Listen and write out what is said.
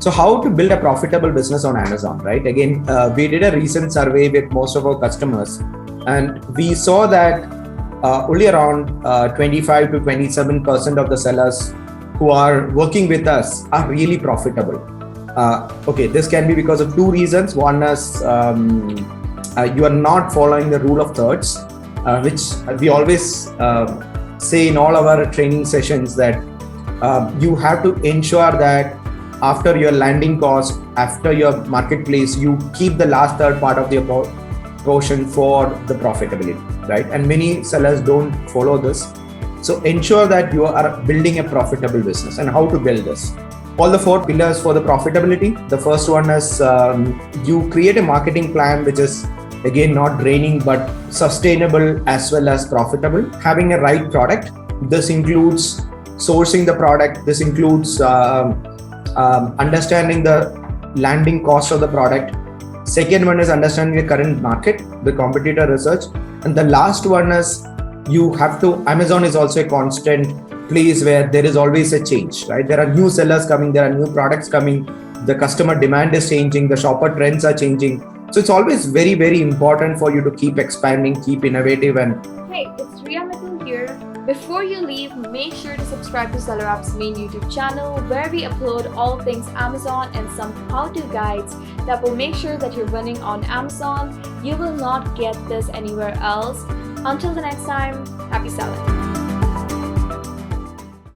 So how to build a profitable business on Amazon, right? Again, we did a recent survey with most of our customers, and we saw that only around 25 to 27% of the sellers who are working with us are really profitable. Okay, this can be because of two reasons. One is you are not following the rule of thirds, which we always say in all our training sessions, that you have to ensure that after your landing cost, after your marketplace, you keep the last third part of your portion for the profitability, right? And many sellers don't follow this. So ensure that you are building a profitable business. And how to build this? All the four pillars for the profitability. The first one is you create a marketing plan which is, again, not draining but sustainable as well as profitable. Having a right product. This includes sourcing the product. This includes understanding the landing cost of the product. Second one is understanding the current market, the competitor research. And the last one is you have to, Amazon is also a constant place where there is always a change, right? There are new sellers coming, there are new products coming, the customer demand is changing, the shopper trends are changing. So it's always very, very important for you to keep expanding, keep innovative. And hey, it's Ria Mithun here. Before you leave, make sure to subscribe to Seller App's main YouTube channel, where we upload all things Amazon and some how-to guides that will make sure that you're winning on Amazon. You will not get this anywhere else. Until the next time, happy selling.